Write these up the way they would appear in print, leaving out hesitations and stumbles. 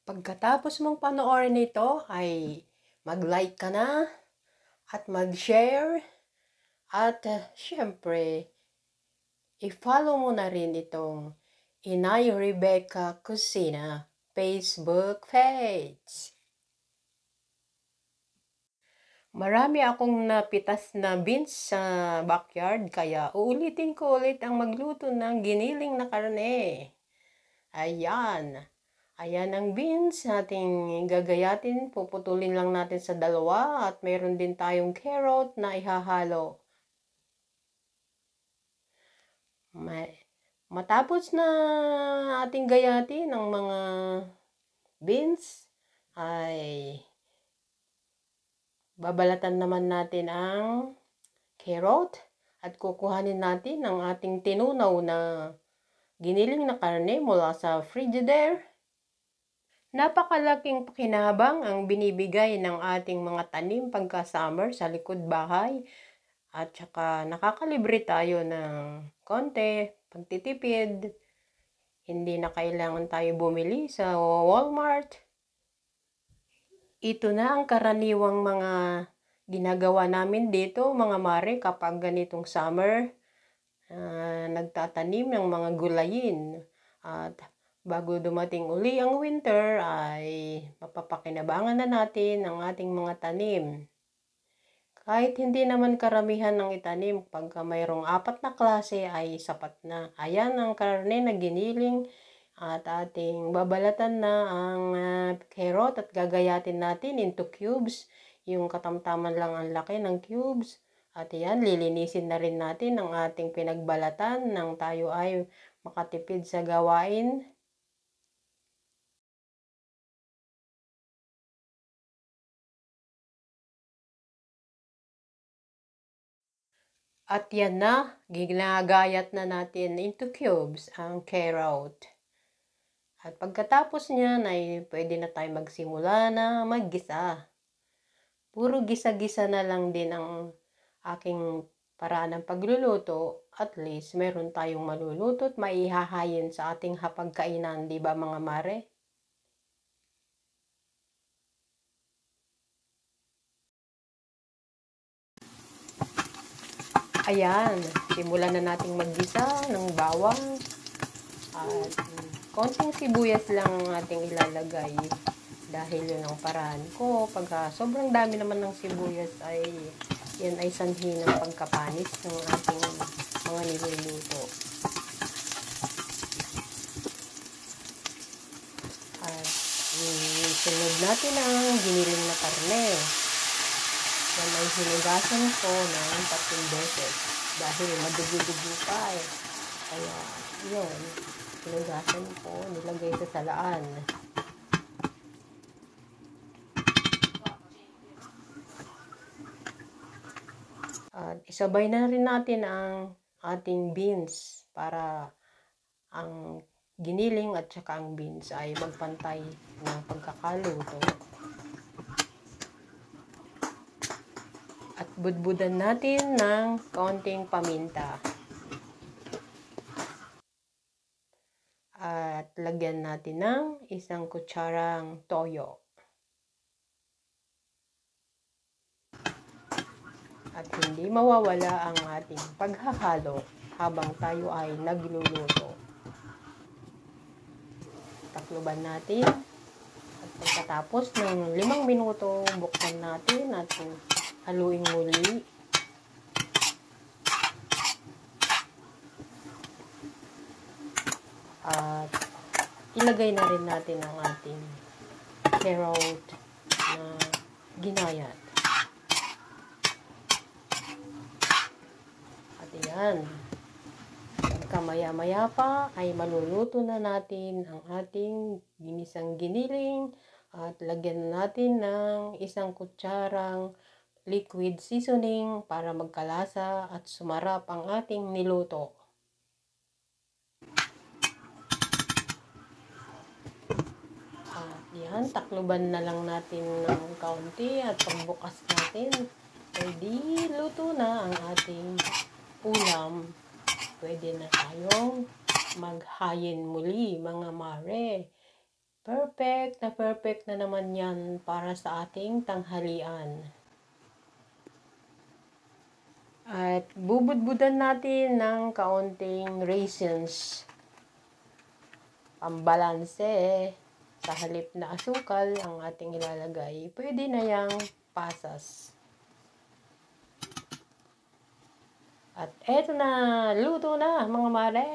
Pagkatapos mong panoorin ito ay mag-like ka na at mag-share at syempre i-follow mo na rin itong Inay Rebecca Kusina Facebook page. Marami akong napitas na beans sa backyard kaya uulitin ko ulit ang magluto ng giniling na karne. Ayan. Ayan ang beans nating gagayatin. Puputulin lang natin sa dalawa at meron din tayong carrot na ihahalo. Matapos na ating gayatin ang mga beans ay babalatan naman natin ang carrot at kukuhanin natin ang ating tinunaw na giniling na karne mula sa frigidaire. Napakalaking pakinabang ang binibigay ng ating mga tanim pagka summer sa likod bahay. At saka nakakalibre tayo ng konti, pagtitipid. Hindi na kailangan tayo bumili sa Walmart. Ito na ang karaniwang mga ginagawa namin dito, mga mare, kapag ganitong summer. Nagtatanim ng mga gulayin. At bago dumating uli ang winter ay mapapakinabangan na natin ang ating mga tanim. Kahit hindi naman karamihan ng itanim, pagka mayroong 4 na klase ay sapat na. Ayan ang karne na giniling at ating babalatan na ang carrot at gagayatin natin into cubes. Yung katamtaman lang ang laki ng cubes. At ayan, lilinisin na rin natin ang ating pinagbalatan nang tayo ay makatipid sa gawain. At yan na, ginagayat na natin into cubes ang carrot. At pagkatapos niyan ay pwede na tayo magsimula na maggisa. Puro gisa-gisa na lang din ang aking paraan ng pagluluto. At least meron tayong maluluto at maihahayin sa ating hapagkainan, di ba mga mare? Ayan, simulan na nating maggisa ng bawang at konting sibuyas lang ang ating ilalagay dahil yun ang paraan ko. Pagka sobrang dami naman ng sibuyas ay yan ay sanhi ng pagkapanis ng ating mga niluluto. At sunod natin ang giniling na karne. Yan ay hinugasan ko ng 3 beses dahil madugo-dugo pa eh. Kaya yun, hinugasan ko, nilagay sa salaan. At isabay na rin natin ang ating beans para ang giniling at saka ang beans ay magpantay ng pagkakaluto. At budbudan natin ng konting paminta. At lagyan natin ng 1 kutsarang toyo. At hindi mawawala ang ating paghahalo habang tayo ay nagluluto. Takluban natin. At pagkatapos ng 5 minuto, buksan natin at haluin muli. At ilagay na rin natin ang ating carrot na ginayat. At yan. Pagka maya-maya pa ay maluluto na natin ang ating ginisang giniling at lagyan natin ng 1 kutsarang liquid seasoning para magkalasa at sumarap ang ating niluto. At yan, takluban na lang natin ng kaunti at pagbukas natin ay di luto na ang ating ulam. Pwede na tayong maghayin muli mga mare. Perfect na naman yan para sa ating tanghalian. At bubudbudan natin ng kaunting raisins. Pambalanse, sa halip na asukal ang ating ilalagay. Pwede na yang pasas. At eto na, luto na mga mare.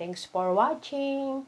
Thanks for watching.